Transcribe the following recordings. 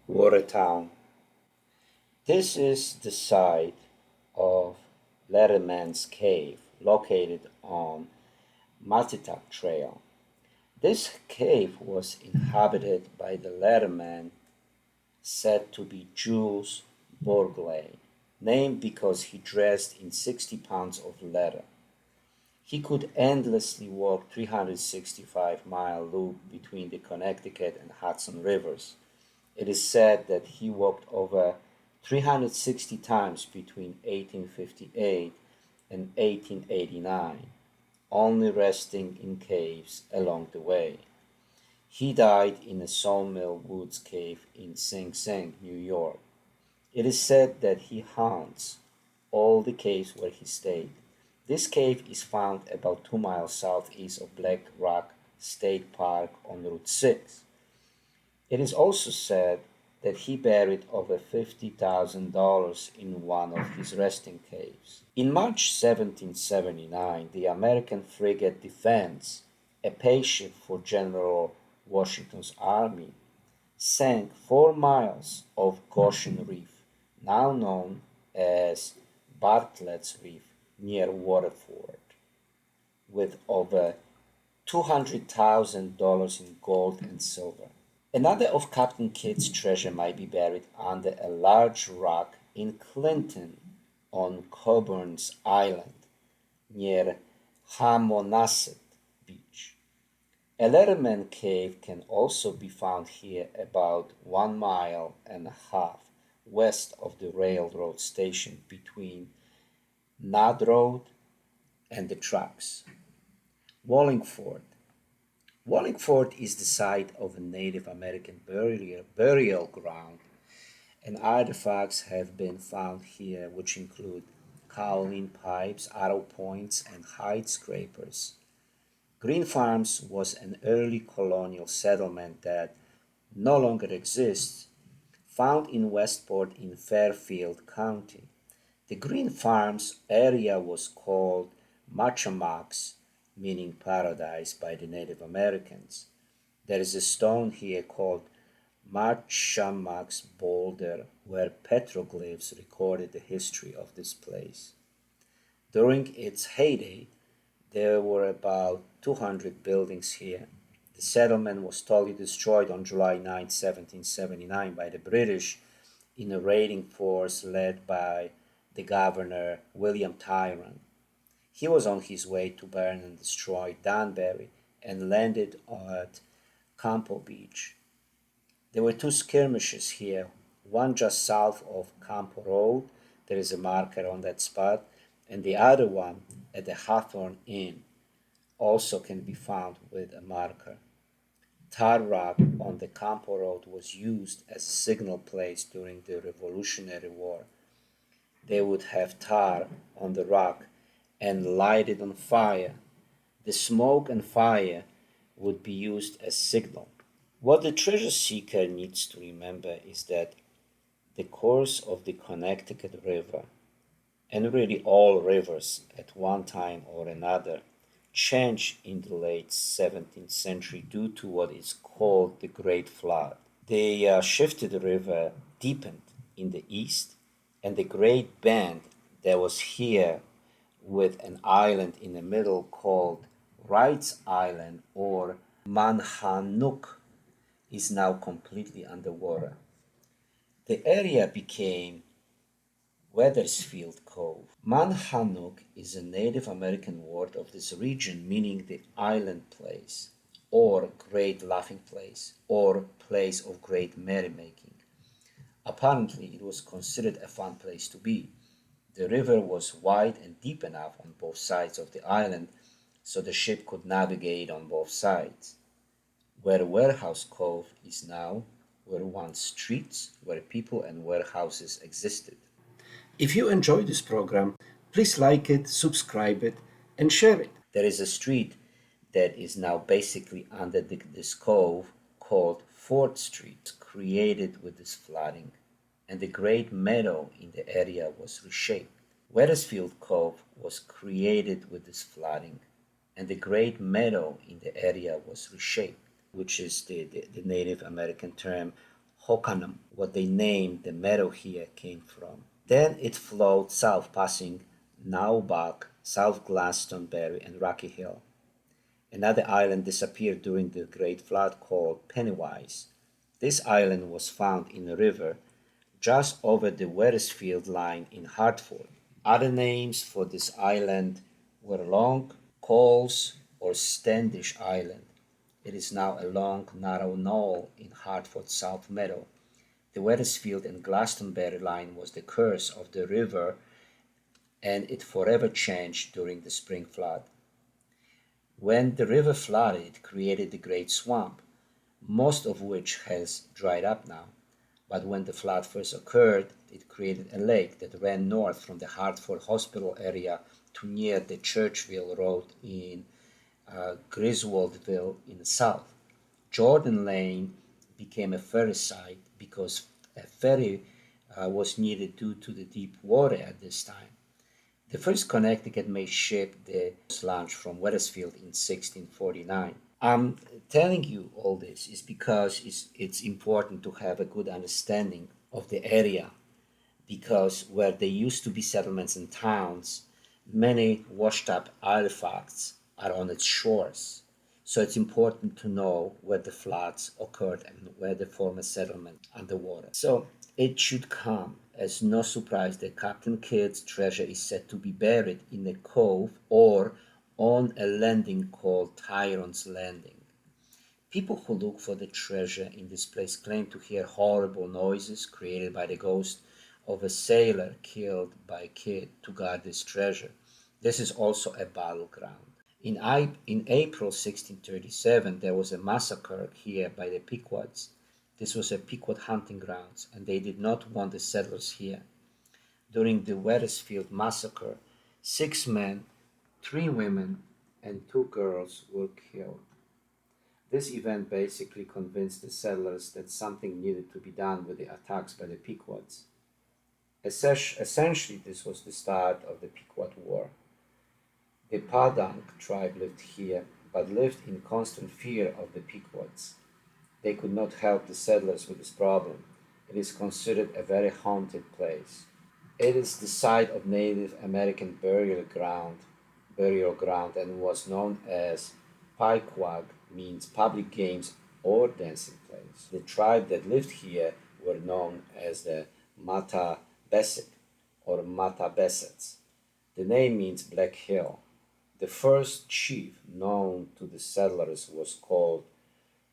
Watertown. This is the site of Leatherman's cave located on Untitled Trail. This cave was inhabited by the Leatherman said to be Jules Bourglais, named because he dressed in 60 pounds of leather. He could endlessly walk 365-mile loop between the Connecticut and Hudson rivers. It is said that he walked over 360 times between 1858 and 1889, only resting in caves along the way. He died in a Sawmill Woods cave in Sing Sing, New York. It is said that he haunts all the caves where he stayed. This cave is found about 2 miles southeast of Black Rock State Park on Route 6. It is also said that he buried over $50,000 in one of his resting caves. In March 1779, the American frigate Defense, a pay ship for General Washington's army, sank 4 miles of Goshen Reef, now known as Bartletts Reef, near Waterford, with over $200,000 in gold and silver. Another of Captain Kidd's treasure might be buried under a large rock in Clinton on Coburn's Island, near Hammonasset Beach. A Leatherman cave can also be found here about 1.5 miles west of the railroad station between Nod Road and the tracks. Wallingford. Wallingford is the site of a Native American burial ground, and artifacts have been found here which include cowling pipes, arrow points, and hide scrapers. Green Farms was an early colonial settlement that no longer exists, found in Westport in Fairfield County. The Green Farms area was called Shanmax, meaning paradise, by the Native Americans. There is a stone here called Shanmax Boulder where petroglyphs recorded the history of this place. During its heyday, there were about 200 buildings here. The settlement was totally destroyed on July 9, 1779 by the British in a raiding force led by the governor William Tyrone. He was on his way to burn and destroy Danbury and landed at Campo Beach. There were two skirmishes here, one just south of Campo Road, there is a marker on that spot, and the other one at the Hawthorne Inn, also can be found with a marker. Tar Rock on the Campo Road was used as a signal place during the Revolutionary War. They would have tar on the rock and light it on fire. The smoke and fire would be used as signal. What the treasure seeker needs to remember is that the course of the Connecticut River, and really all rivers at one time or another, changed in the late 17th century due to what is called the Great Flood. The shifted river deepened in the east, and the Great Bend that was here with an island in the middle called Wright's Island or Manhanook is now completely underwater. The area became Wethersfield Cove. Manhanook is a Native American word of this region meaning the island place, or great laughing place, or place of great merrymaking. Apparently, it was considered a fun place to be. The river was wide and deep enough on both sides of the island so the ship could navigate on both sides. Where Warehouse Cove is now were once streets where people and warehouses existed. If you enjoy this program, please like it, subscribe it, and share it. There is a street that is now basically under this cove called Fort Street, created with this flooding, and the great meadow in the area was reshaped. Wethersfield Cove was created with this flooding, and the great meadow in the area was reshaped, which is the Native American term Hokanum, what they named the meadow here, came from. Then it flowed south, passing Naubach, South Glastonbury, and Rocky Hill. Another island disappeared during the Great Flood called Pennywise. This island was found in a river just over the Wethersfield line in Hartford. Other names for this island were Long, Coles, or Standish Island. It is now a long, narrow knoll in Hartford South Meadow. The Wethersfield and Glastonbury line was the curse of the river, and it forever changed during the spring flood. When the river flooded, it created the Great Swamp, most of which has dried up now. But when the flood first occurred, it created a lake that ran north from the Hartford Hospital area to near the Churchville Road in Griswoldville in the south. Jordan Lane became a ferry site because a ferry was needed due to the deep water at this time. The first Connecticut made ship the launch from Wethersfield in 1649. I'm telling you all this is because it's important to have a good understanding of the area, because where there used to be settlements and towns, many washed up artifacts are on its shores. So it's important to know where the floods occurred and where the former settlement underwater. So it should come as no surprise that Captain Kidd's treasure is said to be buried in a cove or on a landing called Tyron's Landing. People who look for the treasure in this place claim to hear horrible noises created by the ghost of a sailor killed by Kidd to guard this treasure. This is also a battleground. In April 1637, there was a massacre here by the Pequods. This was a Pequot hunting grounds, and they did not want the settlers here. During the Wethersfield massacre, 6 men, 3 women, and 2 girls were killed. This event basically convinced the settlers that something needed to be done with the attacks by the Pequods. Essentially, this was the start of the Pequot War. The Padang tribe lived here, but lived in constant fear of the Pequods. They could not help the settlers with this problem. It is considered a very haunted place. It is the site of Native American burial ground, and was known as Pyquag, means public games or dancing place. The tribe that lived here were known as the Matabesic or Matabesets. The name means Black Hill. The first chief known to the settlers was called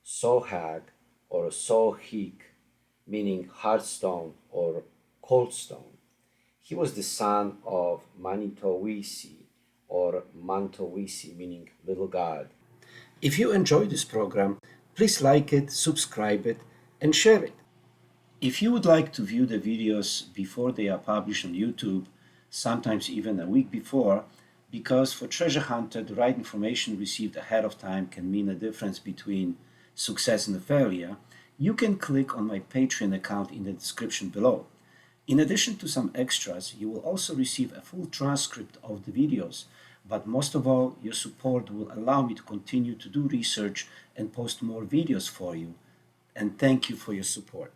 Sohag or Sohik, meaning hard stone or cold stone. He was the son of Manitowisi or Mantowisi, meaning little god. If you enjoyed this program, please like it, subscribe it, and share it. If you would like to view the videos before they are published on YouTube, sometimes even a week before, because for treasure hunter, the right information received ahead of time can mean a difference between success and failure, you can click on my Patreon account in the description below. In addition to some extras, you will also receive a full transcript of the videos, but most of all, your support will allow me to continue to do research and post more videos for you. And thank you for your support.